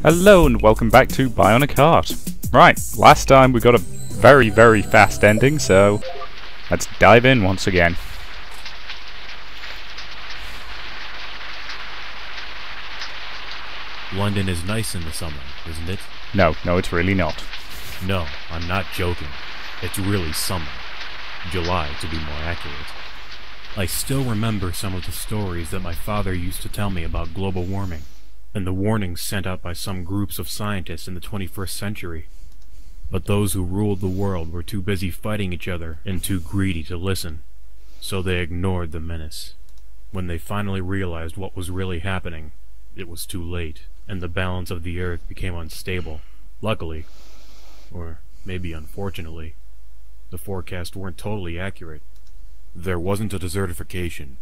Hello and welcome back to Bionic Heart. Right, last time we got a very, very fast ending, so let's dive in once again. London is nice in the summer, isn't it? No, it's really not. No, I'm not joking. It's really summer. July, to be more accurate. I still remember some of the stories that my father used to tell me about global warming, and the warnings sent out by some groups of scientists in the 21st century. But those who ruled the world were too busy fighting each other and too greedy to listen, so they ignored the menace. When they finally realized what was really happening, it was too late, and the balance of the earth became unstable. Luckily, or maybe unfortunately, the forecasts weren't totally accurate. There wasn't a desertification,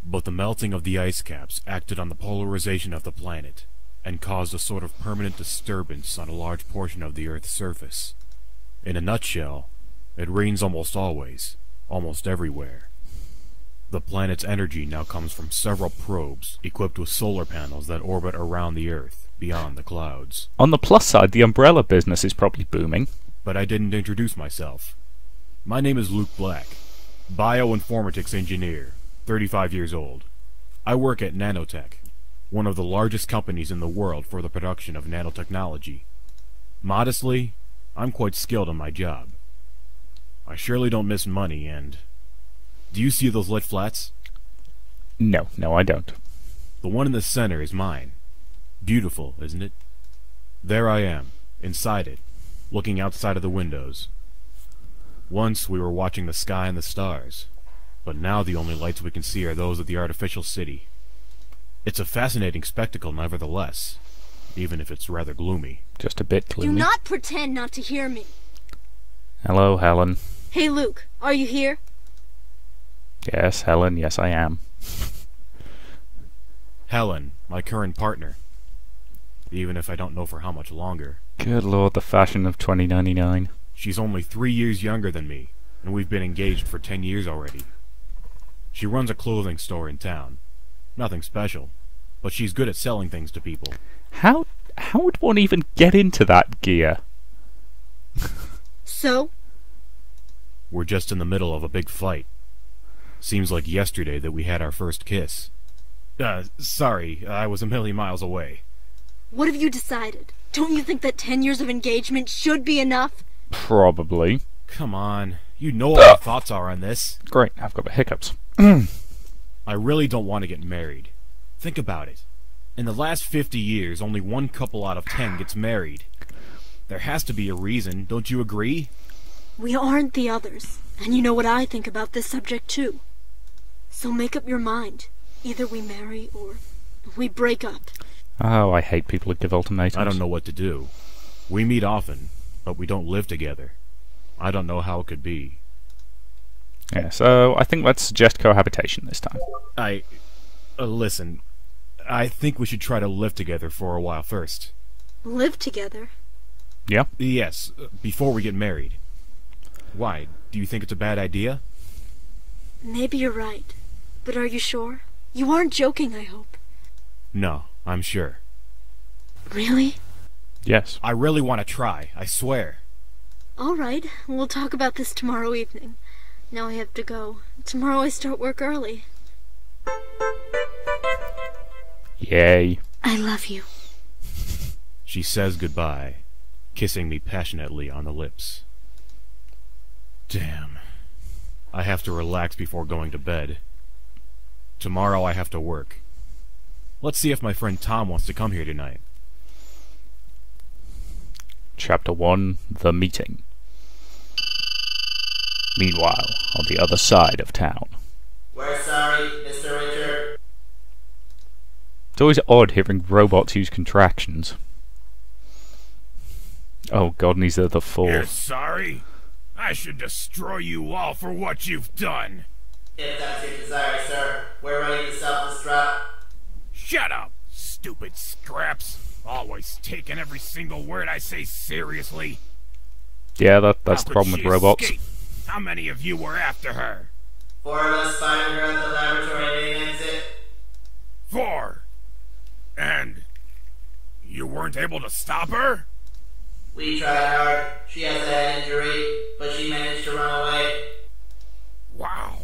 but the melting of the ice caps acted on the polarization of the planet, and caused a sort of permanent disturbance on a large portion of the Earth's surface. In a nutshell, it rains almost always, almost everywhere. The planet's energy now comes from several probes equipped with solar panels that orbit around the Earth, beyond the clouds. On the plus side, the umbrella business is probably booming. But I didn't introduce myself. My name is Luke Black, bioinformatics engineer, 35 years old. I work at Nanotech, one of the largest companies in the world for the production of nanotechnology. Modestly, I'm quite skilled in my job. I surely don't miss money, and... Do you see those lit flats? No, I don't. The one in the center is mine. Beautiful, isn't it? There I am, inside it, looking outside of the windows. Once we were watching the sky and the stars, but now the only lights we can see are those of the artificial city. It's a fascinating spectacle nevertheless, even if it's rather gloomy. Just a bit gloomy. Do not pretend not to hear me. Hello, Helen. Hey, Luke, are you here? Yes, Helen, yes I am. Helen, my current partner. Even if I don't know for how much longer. Good lord, the fashion of 2099. She's only 3 years younger than me, and we've been engaged for 10 years already. She runs a clothing store in town. Nothing special, but she's good at selling things to people. How would one even get into that gear? So? We're just in the middle of a big fight. Seems like yesterday that we had our first kiss. Sorry, I was a million miles away. What have you decided? Don't you think that 10 years of engagement should be enough? Probably. Come on, you know what my thoughts are on this. Great, I've got the hiccups. I really don't want to get married. Think about it. In the last 50 years, only one couple out of 10 gets married. There has to be a reason, don't you agree? We aren't the others, and you know what I think about this subject too. So make up your mind. Either we marry or we break up. Oh, I hate people who give ultimatums. I don't know what to do. We meet often, but we don't live together. I don't know how it could be. Yeah, so I think let's suggest cohabitation this time. Listen, I think we should try to live together for a while first. Live together? Yeah? Yes, before we get married. Why? Do you think it's a bad idea? Maybe you're right. But are you sure? You aren't joking, I hope. No, I'm sure. Really? Yes. I really want to try, I swear. All right, we'll talk about this tomorrow evening. Now I have to go. Tomorrow I start work early. Yay. I love you. She says goodbye, kissing me passionately on the lips. Damn. I have to relax before going to bed. Tomorrow I have to work. Let's see if my friend Tom wants to come here tonight. Chapter 1, The Meeting. Meanwhile, on the other side of town. We're sorry, Mr. Richard. It's always odd hearing robots use contractions. Oh god, and these are the four. You're sorry? I should destroy you all for what you've done. If that's your desire, sir, we're ready to self-destruct. Shut up, stupid scraps. Always taking every single word I say seriously. Yeah, that's How the problem could with she robots. escape? How many of you were after her? 4 of us finding her at the laboratory main exit. 4. And you were weren't able to stop her? We tried hard. She has a head injury, but she managed to run away. Wow.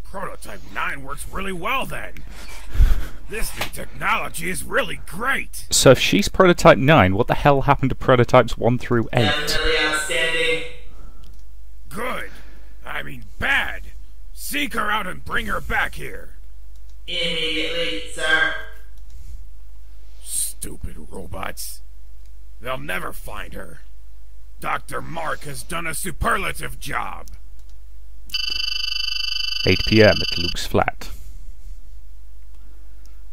Prototype 9 works really well then. This new technology is really great. So if she's Prototype 9, what the hell happened to Prototypes 1 through 8? Definitely outstanding. Good. I mean bad. Seek her out and bring her back here. Immediately, sir. Stupid robots. They'll never find her. Dr. Mark has done a superlative job. 8 PM at Luke's flat.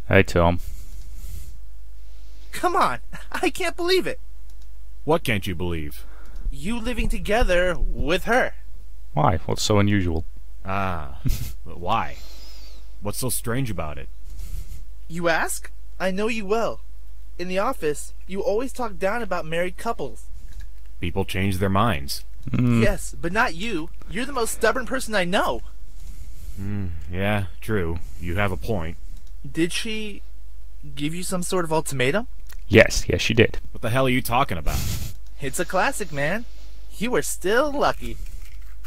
Hey, Tom. Come on, I can't believe it. What can't you believe? You living together with her. Why? What's so unusual? Ah, but why? What's so strange about it? You ask? I know you well. In the office, you always talk down about married couples. People change their minds. Yes, but not you. You're the most stubborn person I know. Yeah, true. You have a point. Did she give you some sort of ultimatum? Yes, she did. What the hell are you talking about? It's a classic, man. You were still lucky.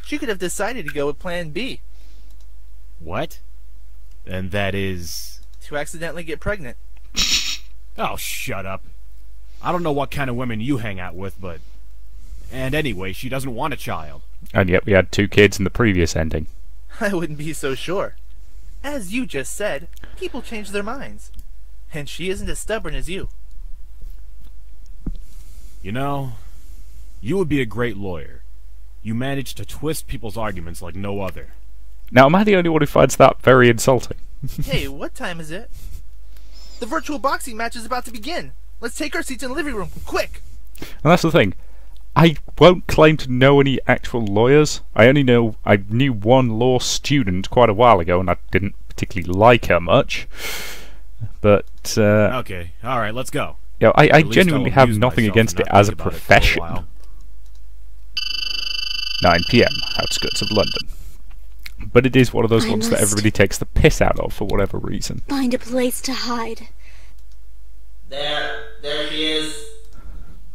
She could have decided to go with plan B. What? And that is... To accidentally get pregnant. Oh, shut up. I don't know what kind of women you hang out with, but... And anyway, she doesn't want a child. And yet we had 2 kids in the previous ending. I wouldn't be so sure. As you just said, people change their minds. And she isn't as stubborn as you. You know, you would be a great lawyer. You manage to twist people's arguments like no other. Now, am I the only one who finds that very insulting? Hey, what time is it? The virtual boxing match is about to begin. Let's take our seats in the living room, quick! And that's the thing. I won't claim to know any actual lawyers. I knew one law student quite a while ago, and I didn't particularly like her much. But, Okay, alright, let's go. yeah, I At least genuinely I'll have amuse nothing myself against and it not as a think about it for a profession. while. 9 PM, outskirts of London. But it is one of those I ones that must everybody takes the piss out of for whatever reason. Find a place to hide. There she is.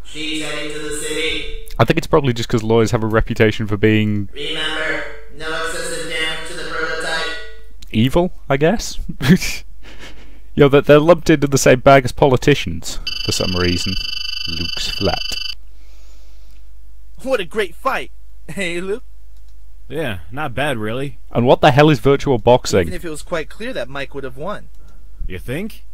She's heading to the city. I think it's probably just because lawyers have a reputation for being Remember, no excessive damage to the prototype. evil, I guess. You know, that they're lumped into the same bag as politicians for some reason. Luke's flat. What a great fight! Hey, Luke? Yeah, not bad, really. And what the hell is virtual Even boxing? if it was quite clear that Mike would have won. You think?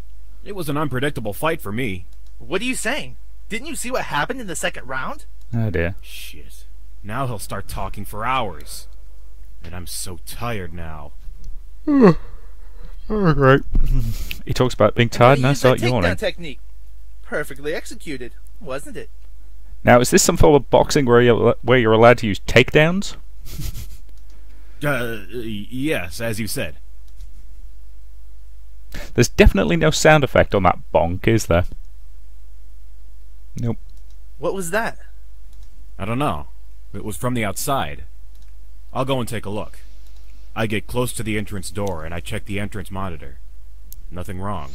It was an unpredictable fight for me. What are you saying? Didn't you see what happened in the second round? Oh dear. Shit. Now he'll start talking for hours. And I'm so tired now. Oh, great. He talks about being tired and I Use that start yawning. takedown technique. Perfectly executed, wasn't it? Now, is this some form of boxing where you're allowed to use takedowns? Yes, as you said. There's definitely no sound effect on that bonk, is there? Nope. What was that? I don't know. It was from the outside. I'll go and take a look. I get close to the entrance door and I check the entrance monitor. Nothing wrong.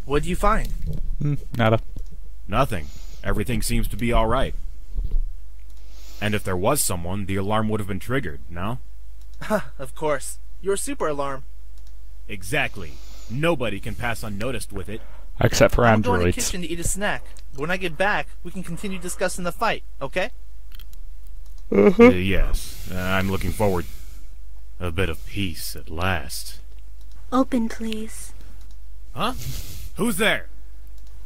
What do you find? Nada. Nothing. Everything seems to be alright. And if there was someone, the alarm would have been triggered, no? Of course. Your super alarm. Exactly. Nobody can pass unnoticed with it. Except for I'll go in the androids. kitchen to eat a snack. When I get back, we can continue discussing the fight, okay? Yes, I'm looking forward. A bit of peace at last. Open, please. Huh? Who's there?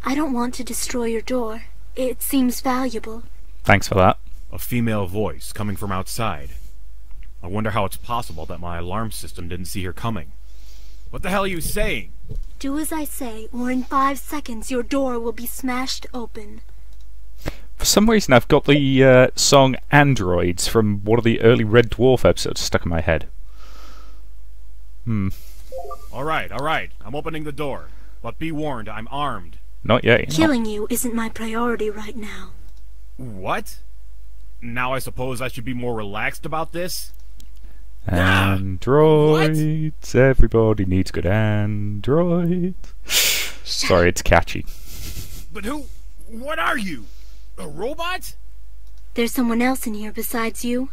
I don't want to destroy your door. It seems valuable. Thanks for that. A female voice coming from outside. I wonder how it's possible that my alarm system didn't see her coming. What the hell are you saying? Do as I say, or in 5 seconds your door will be smashed open. For some reason, I've got the song Androids from one of the early Red Dwarf episodes stuck in my head. Alright, I'm opening the door. But be warned, I'm armed. Not yet. Killing you isn't my priority right now. What? Now I suppose I should be more relaxed about this? Androids. Everybody needs good androids. Sorry, it's catchy. But who... What are you? A robot? There's someone else in here besides you?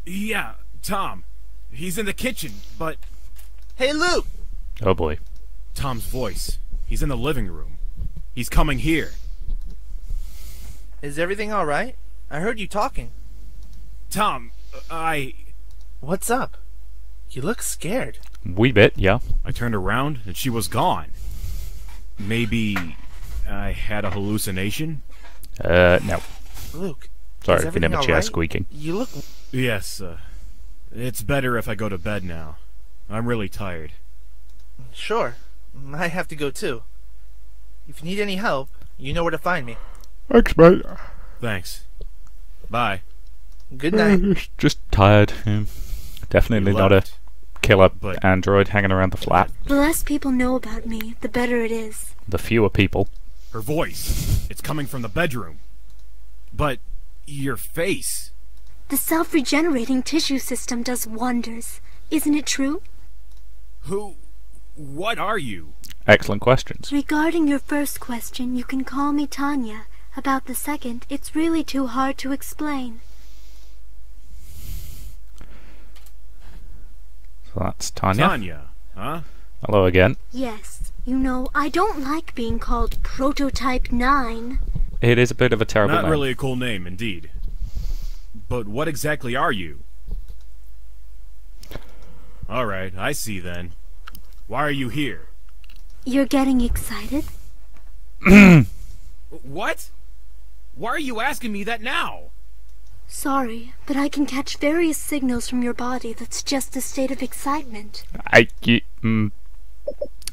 Yeah, Tom. He's in the kitchen, but... Hey, Luke! Oh boy. Tom's voice. He's in the living room. He's coming here. Is everything alright? I heard you talking. Tom, What's up? You look scared. Wee bit, yeah. I turned around and she was gone. Maybe I had a hallucination? No. Luke. Sorry is if you never everything chair alright? squeaking. You look... Yes, it's better if I go to bed now. I'm really tired. Sure. I have to go too. If you need any help, you know where to find me. Thanks, mate. Thanks. Bye. Good night. Just tired. Definitely You not a left, killer but- android hanging around the flat. The less people know about me, the better it is. The fewer people. Her voice. It's coming from the bedroom. But your face. The self-regenerating tissue system does wonders. Isn't it true? who... What are you? Excellent questions. Regarding your first question, you can call me Tanya. About the second, it's really too hard to explain. So that's Tanya. Tanya, huh? Hello again. Yes, you know, I don't like being called Prototype 9. It is a bit of a terrible Not name. really a cool name, indeed. But what exactly are you? Alright, I see then. Why are you here? You're getting excited? What? Why are you asking me that now? Sorry, but I can catch various signals from your body that's just a state of excitement.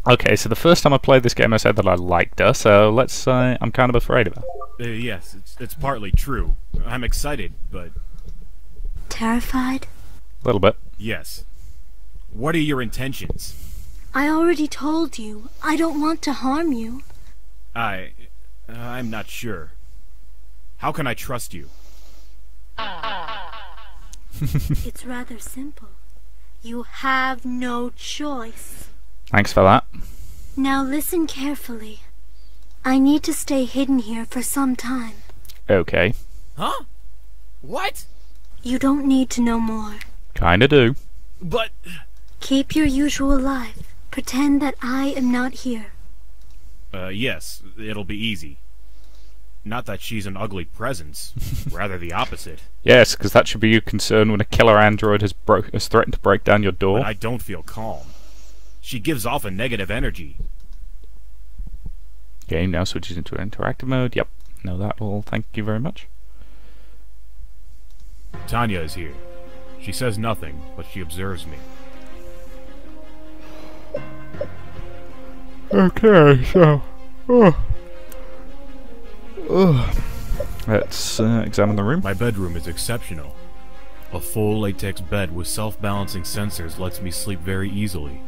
Okay, so the first time I played this game I said that I liked her, so let's say I'm kind of afraid of her. Yes, it's partly true. I'm excited, but... Terrified? A little bit. Yes. What are your intentions? I already told you. I don't want to harm you. I'm not sure. How can I trust you? It's rather simple. You have no choice. Thanks for that. Now listen carefully. I need to stay hidden here for some time. Okay. Huh? What? You don't need to know more. Kinda do. But... Keep your usual life. Pretend that I am not here. Yes, it'll be easy. Not that she's an ugly presence, rather the opposite. Yes, because that should be your concern when a killer android has threatened to break down your door. But I don't feel calm. She gives off a negative energy. Game now switches into interactive mode. Yep. Know that all. Thank you very much. Tanya is here. She says nothing, but she observes me. Okay, so... Let's examine the room. My bedroom is exceptional. A full latex bed with self-balancing sensors lets me sleep very easily.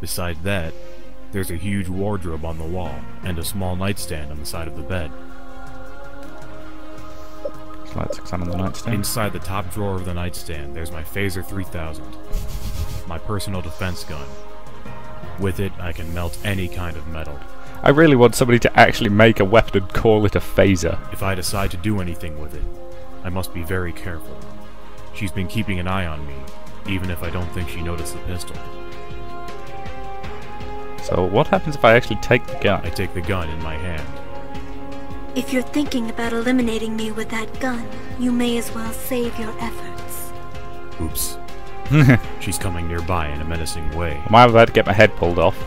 Besides that, there's a huge wardrobe on the wall, and a small nightstand on the side of the bed. So let's examine the nightstand. Inside the top drawer of the nightstand, there's my Phaser 3000, my personal defense gun. With it, I can melt any kind of metal. I really want somebody to actually make a weapon and call it a phaser. If I decide to do anything with it, I must be very careful. She's been keeping an eye on me, even if I don't think she noticed the pistol. So what happens if I actually take the I gun? take the gun in my hand. If you're thinking about eliminating me with that gun, you may as well save your efforts. Oops. She's coming nearby in a menacing way. Am I about to get my head pulled off?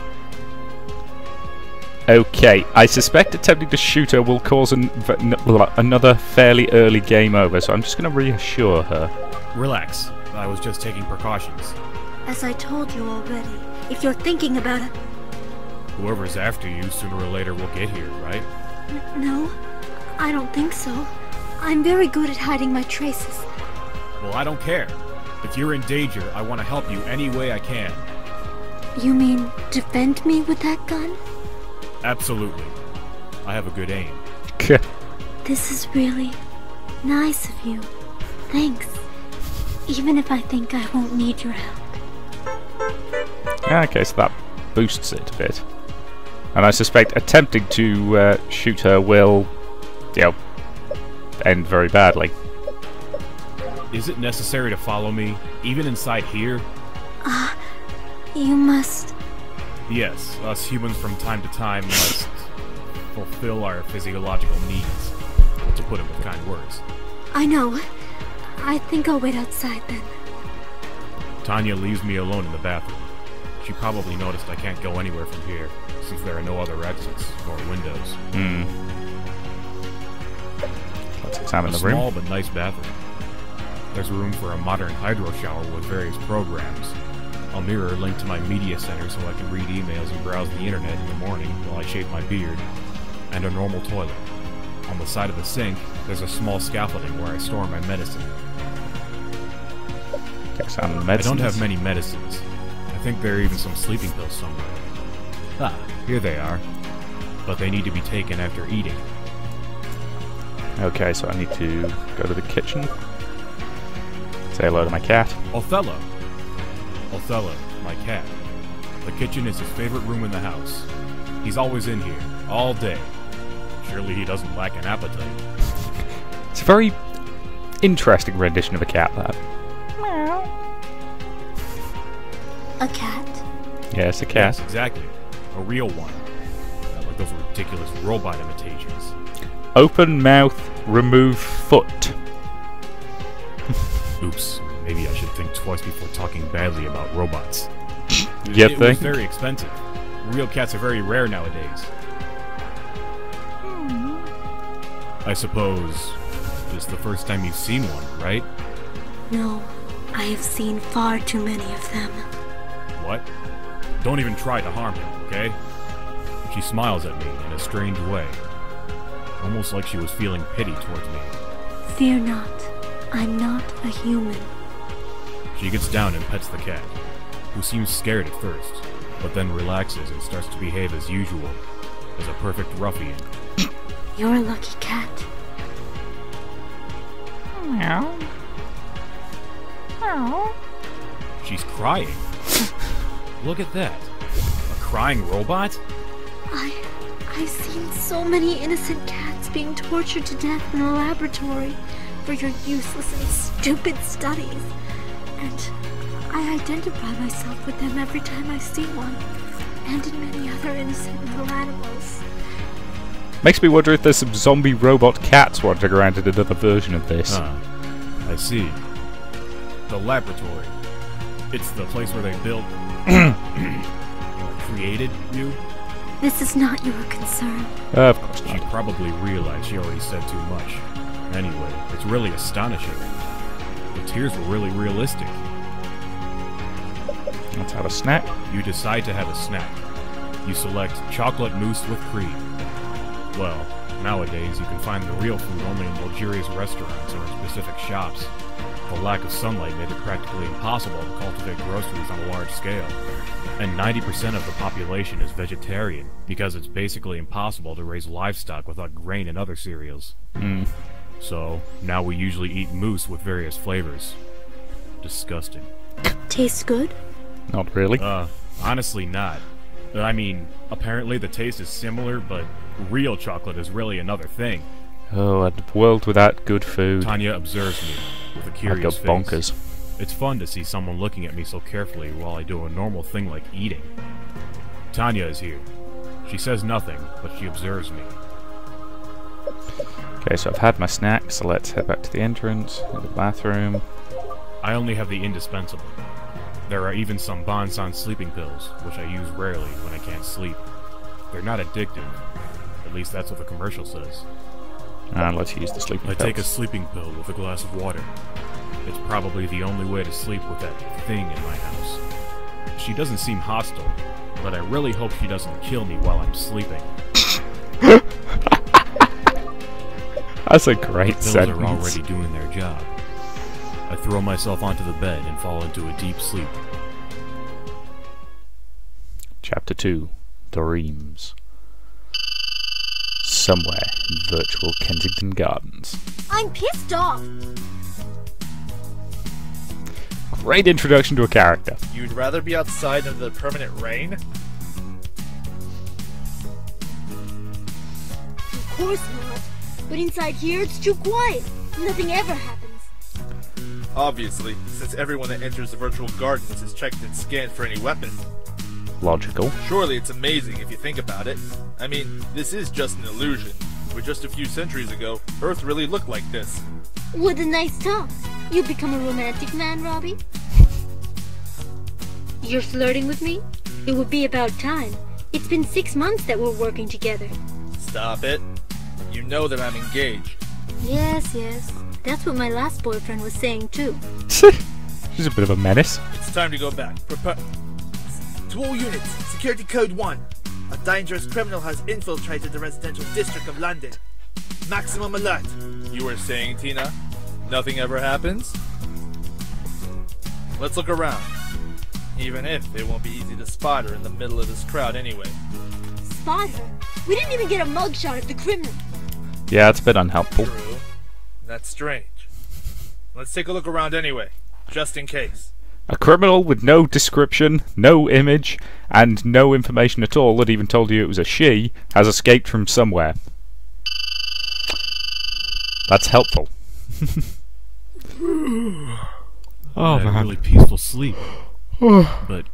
Okay, I suspect attempting to shoot her will cause another fairly early game over, so I'm just going to reassure her. Relax. I was just taking precautions. As I told you already, if you're thinking about it... Whoever's after you, sooner or later will get here, right? No, I don't think so. I'm very good at hiding my traces. Well, I don't care. If you're in danger, I want to help you any way I can. You mean defend me with that gun? Absolutely. I have a good aim. This is really nice of you. Thanks. Even if I think I won't need your help. Okay, so that boosts it a bit. And I suspect attempting to shoot her will, you know, end very badly. Is it necessary to follow me, even inside here? You must... Yes, us humans from time to time must fulfill our physiological needs, to put it with kind words. I know. I think I'll wait outside then. Tanya leaves me alone in the bathroom. She probably noticed I can't go anywhere from here, since there are no other exits or windows. Let's examine the Small room. but nice bathroom. There's room for a modern hydro shower with various programs. A mirror linked to my media center so I can read emails and browse the internet in the morning while I shave my beard. And a normal toilet. On the side of the sink, there's a small scaffolding where I store my medicine. Examine the I medicines. don't have many medicines. I think there are even some sleeping pills somewhere. Ah, here they are. But they need to be taken after eating. Okay, so I need to go to the kitchen. Say hello to my cat. Othello, my cat. The kitchen is his favorite room in the house. He's always in here, all day. Surely he doesn't lack an appetite. It's a very interesting rendition of a cat, that. A cat? Yes, a cat. Yes, exactly. A real one. Not like those ridiculous robot imitations. Open mouth, remove foot. Oops, maybe I should think twice before talking badly about robots. You It was think? very expensive. Real cats are very rare nowadays. I suppose it's the first time you've seen one, right? No, I have seen far too many of them. What? Don't even try to harm him, okay? She smiles at me in a strange way. Almost like she was feeling pity towards me. Fear not, I'm not a human. She gets down and pets the cat, who seems scared at first, but then relaxes and starts to behave as usual, as a perfect ruffian. You're a lucky cat. Meow. Meow. She's crying. Look at that. A crying robot? I've seen so many innocent cats being tortured to death in a laboratory for your useless and stupid studies. And I identify myself with them every time I see one, and in many other innocent little animals. Makes me wonder if there's some zombie robot cats wandering around in another version of this. I see. The laboratory. It's the place where they built... created you? This is not your concern. Of course She not. probably realized she already said too much. Anyway, it's really astonishing. The tears were really realistic. Let's have a snack. You decide to have a snack. You select chocolate mousse with cream. Well, nowadays you can find the real food only in luxurious restaurants or in specific shops. The lack of sunlight made it practically impossible to cultivate groceries on a large scale. And 90% of the population is vegetarian, because it's basically impossible to raise livestock without grain and other cereals. So, now we usually eat mousse with various flavors. Disgusting. Tastes good? Not really. Honestly not. I mean, apparently the taste is similar, but real chocolate is really another thing. Oh, a world without good food. Tanya observes me with a I'd curious go face. bonkers. It's fun to see someone looking at me so carefully while I do a normal thing like eating. Tanya is here. She says nothing, but she observes me. Okay, so I've had my snack, so let's head back to the entrance, in the bathroom. I only have the indispensable. There are even some Bonsan sleeping pills, which I use rarely when I can't sleep. They're not addictive. At least that's what the commercial says. And let's use the sleeping I pills. take a sleeping pill with a glass of water. It's probably the only way to sleep with that thing in my house. She doesn't seem hostile, but I really hope she doesn't kill me while I'm sleeping. That's a great Pills sentence. are already doing their job. I throw myself onto the bed and fall into a deep sleep. Chapter 2. Dreams. Somewhere in virtual Kensington Gardens. I'm pissed off! Great introduction to a character. You'd rather be outside in the permanent rain? course not. But inside here, it's too quiet. Nothing ever happens. Obviously, since everyone that enters the virtual gardens is checked and scanned for any weapon. Logical. Surely it's amazing if you think about it. I mean, this is just an illusion. Where just a few centuries ago, Earth really looked like this. What a nice talk. You become a romantic man, Robbie? You're flirting with me? It would be about time. It's been 6 months that we're working together. Stop it. You know that I'm engaged. Yes. That's what my last boyfriend was saying, too. She's a bit of a menace. It's time to go back. To all units, Security Code 1. A dangerous criminal has infiltrated the residential district of London. Maximum alert. You were saying, Tina, nothing ever happens? Let's look around. Even if it won't be easy to spot her in the middle of this crowd anyway. Spot her? We didn't even get a mugshot of the criminal. Yeah, it's a bit unhelpful. True. That's strange. Let's take a look around anyway, just in case. A criminal with no description, no image, and no information at all that even told you it was a she has escaped from somewhere. That's helpful. I had a really peaceful sleep. But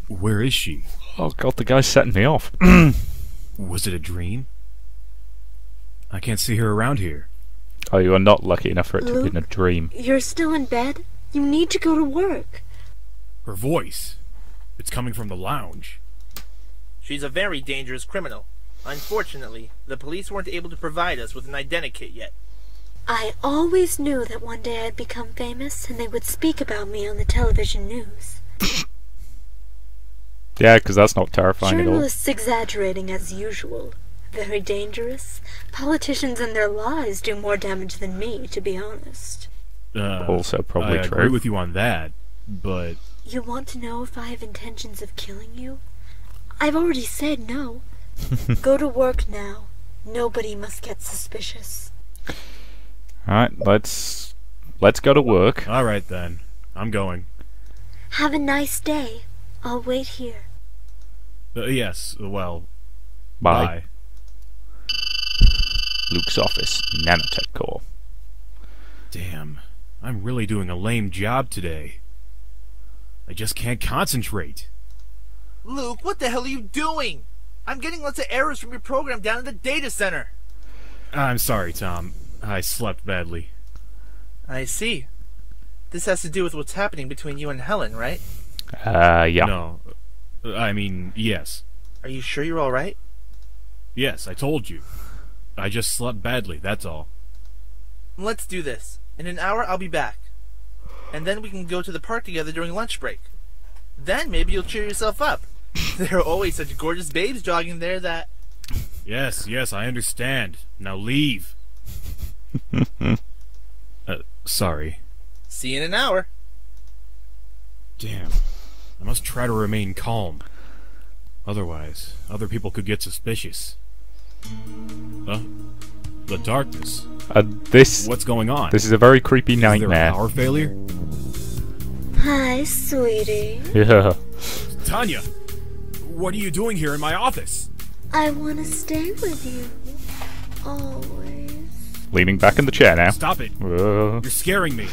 where is she? Oh god, the guy's setting me off. Was it a dream? I can't see her around here. Oh, you are not lucky enough for it to have Luke, been a dream. You're still in bed? You need to go to work. Her voice. It's coming from the lounge. She's a very dangerous criminal. Unfortunately, the police weren't able to provide us with an identikit yet. I always knew that one day I'd become famous and they would speak about me on the television news. Yeah, because that's not terrifying at all. Journalists exaggerating as usual. Very dangerous. Politicians and their lies do more damage than me, to be honest. Also probably I true. agree with you on that, but... You want to know if I have intentions of killing you? I've already said no. Go to work now. Nobody must get suspicious. Alright, let's go to work. Alright then. I'm going. Have a nice day. I'll wait here. Yes, well... Bye. Luke's office, Nanotech Core. Damn, I'm really doing a lame job today. I just can't concentrate. Luke, what the hell are you doing? I'm getting lots of errors from your program down in the data center. I'm sorry, Tom. I slept badly. I see. This has to do with what's happening between you and Helen, right? Yeah. No. I mean, yes. Are you sure you're alright? Yes, I told you. I just slept badly, that's all. Let's do this. In an hour, I'll be back. And then we can go to the park together during lunch break. Then maybe you'll cheer yourself up. There are always such gorgeous babes jogging there that... Yes, I understand. Now leave. Sorry. See you in an hour. Damn. I must try to remain calm. Otherwise, other people could get suspicious. The darkness. What's going on? This is a very creepy nightmare. Is there a power failure? Hi, sweetie. Yeah. Tanya! What are you doing here in my office? I want to stay with you. Always. Leaning back in the chair now. Stop it! You're scaring me.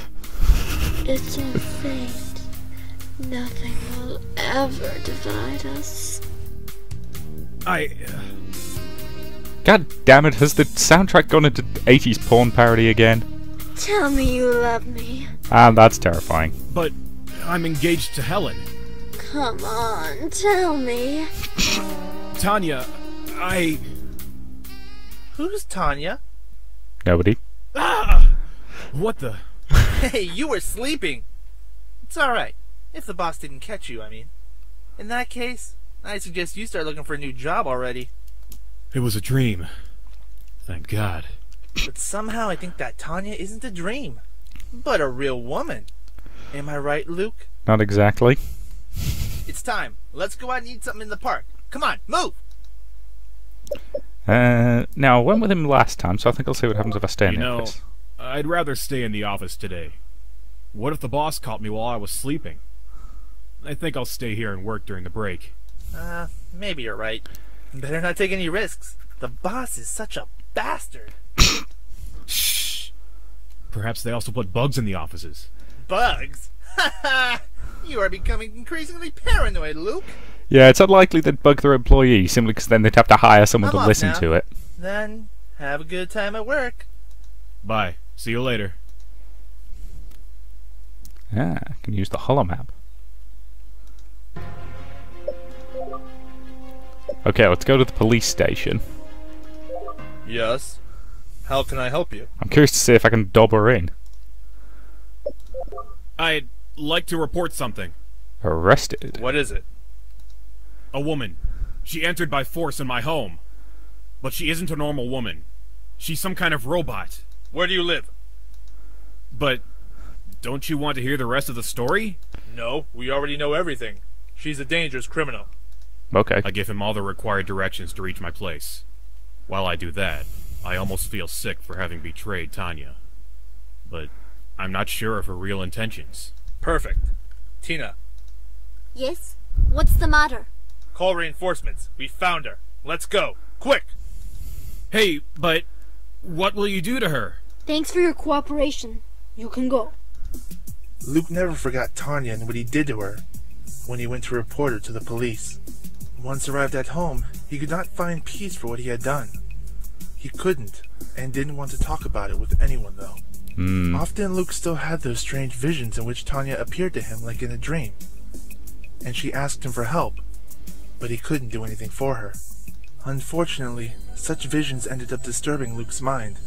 It's our fate. Nothing will ever divide us. God damn it, has the soundtrack gone into 80s porn parody again? Tell me you love me. And that's terrifying. But I'm engaged to Helen. Come on, tell me. Tanya, Who's Tanya? Nobody. What the... Hey, you were sleeping. It's alright. If the boss didn't catch you, I mean. In that case, I suggest you start looking for a new job already. It was a dream. Thank God. But somehow I think that Tanya isn't a dream, but a real woman. Am I right, Luke? Not exactly. It's time. Let's go out and eat something in the park. Come on, move! Now, I went with him last time, so I think I'll see what happens if I stay in the office. I'd rather stay in the office today. What if the boss caught me while I was sleeping? I think I'll stay here and work during the break. Maybe you're right. Better not take any risks. The boss is such a bastard. Shh. Perhaps they also put bugs in the offices. Bugs? Ha! You are becoming increasingly paranoid, Luke. Yeah, it's unlikely they'd bug their employees, simply because then they'd have to hire someone I'm to off listen now. to it. Then, have a good time at work. Bye. See you later. Yeah, I can use the holomap. Okay, let's go to the police station. Yes. How can I help you? I'm curious to see if I can dob her in. I'd like to report something. Arrested? What is it? A woman. She entered by force in my home. But she isn't a normal woman. She's some kind of robot. Where do you live? But don't you want to hear the rest of the story? No, we already know everything. She's a dangerous criminal. Okay. I give him all the required directions to reach my place. While I do that, I almost feel sick for having betrayed Tanya. But I'm not sure of her real intentions. Perfect. Tina, Yes? What's the matter? call reinforcements. We found her. Let's go. Quick! Hey, but what will you do to her? Thanks for your cooperation. You can go. Luke never forgot Tanya and what he did to her when he went to report her to the police. Once arrived at home, he could not find peace for what he had done. He couldn't, and didn't want to talk about it with anyone, though. Often Luke still had those strange visions in which Tanya appeared to him like in a dream, and she asked him for help, but he couldn't do anything for her. Unfortunately, such visions ended up disturbing Luke's mind,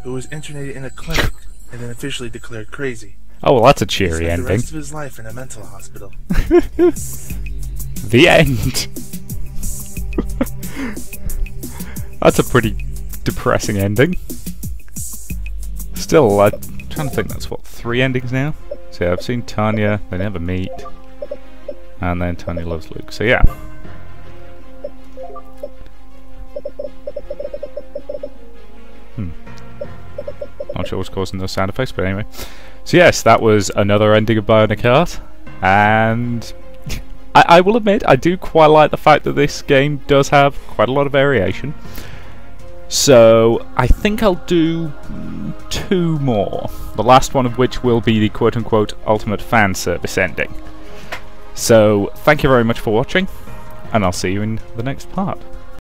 who was internated in a clinic and then officially declared crazy. Oh, well, that's a He cheery spent the ending. rest of his life in a mental hospital. The end. That's a pretty depressing ending. Still, I'm trying to think, that's what, 3 endings now? So yeah, I've seen Tanya, they never meet, and then Tanya loves Luke, so yeah. Not sure what's causing those sound effects, but anyway. So yes, that was another ending of Bionic Heart, and I will admit, I do quite like the fact that this game does have quite a lot of variation. So I think I'll do 2 more, the last one of which will be the quote-unquote ultimate fan service ending. So thank you very much for watching, and I'll see you in the next part.